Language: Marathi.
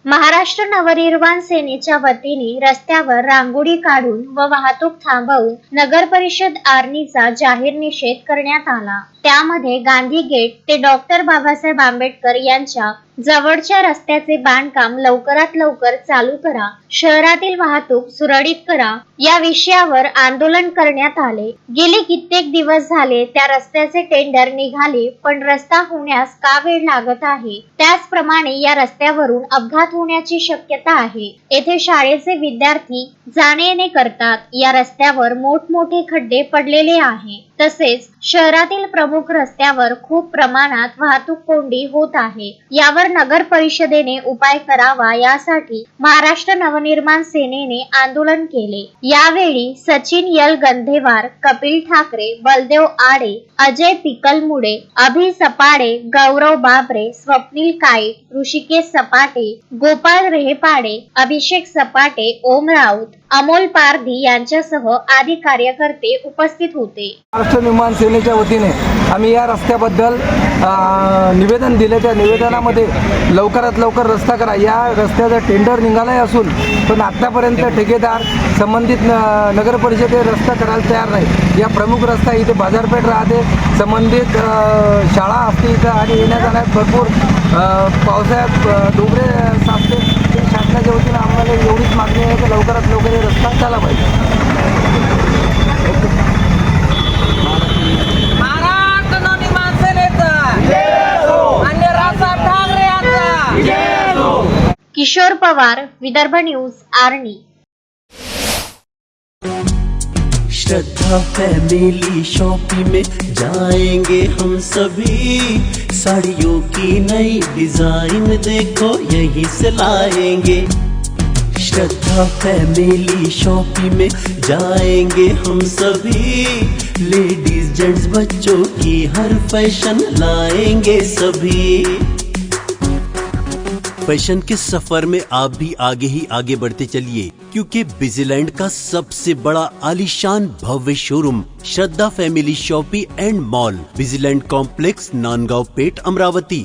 महाराष्ट्र नवनिर्माण सेनेच्या वतीने रस्त्यावर रांगोळी काढून व वाहतूक थांबवून नगर परिषद आर्णीचा जाहीर निषेध करण्यात आला। त्यामध्ये गांधी गेट ते डॉक्टर बाबासाहेब आंबेडकर यांच्या जवळच्या रस्त्याचे बांधकाम लवकरात लवकर चालू करा, शहरातील वाहतूक सुरळीत करा या विषयावर आंदोलन करण्यात आले। गेले कित्येक दिवस झाले त्या रस्त्याचे टेंडर निघाले, पण रस्ता होण्यास का वेळ लागत आहे। त्याचप्रमाणे या रस्त्यावरून अपघात होण्याची शक्यता आहे। येथे शाळेचे विद्यार्थी जाणे येणे करतात। या रस्त्यावर मोठमोठे खड्डे पडलेले आहे। तसेच शहरातील प्रमुख रस्त्यावर खूप प्रमाणात वाहतूक कोंडी होत आहे। यावर नगर परिषदेने उपाय करावा यासाठी महाराष्ट्र नवनिर्माण सेनेने आंदोलन केले। यावेळी सचिन यल गंधेवार, कपिल ठाकरे, बलदेव आडे, अजय पिकलमुडे, अभि सपाडे, गौरव बाबरे, स्वप्नील काईट, ऋषिकेश सपाटे, गोपाळ रेहपाडे, अभिषेक सपाटे, ओम राऊत, अमोल पारधी यांच्यासह आदी कार्यकर्ते उपस्थित होते। महाराष्ट्र निर्माण सेनेच्या वतीने आम्ही या रस्त्याबद्दल निवेदन दिले। त्या निवेदनामध्ये लवकरात लवकर रस्ता करा, या रस्त्याचा टेंडर निघालाय असून पण आतापर्यंत ठेकेदार संबंधित नगर परिषदे रस्ता करायला तयार नाही। या प्रमुख रस्ता इथे बाजारपेठ राहते, संबंधित शाळा असते इथं आणि येण्या जाण्यात भरपूर पावसाळ्यात डोंगरे साचते। शासनाच्या वतीने आम्हाला एवढीच मागणी आहे की लवकरात लवकर हे रस्ता झाला पाहिजे। किशोर पवार, विदर्भ न्यूज, आर्णी। श्रद्धा फैमिली शॉपिंग में जाएंगे हम सभी, साड़ियों की नई डिजाइन देखो यहीं से लाएंगे। श्रद्धा फैमिली शॉपिंग में जाएंगे हम सभी, लेडीज जेंट्स बच्चों की हर फैशन लाएंगे सभी। फैशन के सफर में आप भी आगे ही आगे बढ़ते चलिए, क्योंकि बिजीलैंड का सबसे बड़ा आलीशान भव्य showroom Shraddha family shopping and mall, बिजीलैंड कॉम्प्लेक्स, नांदगांव पेठ, अमरावती।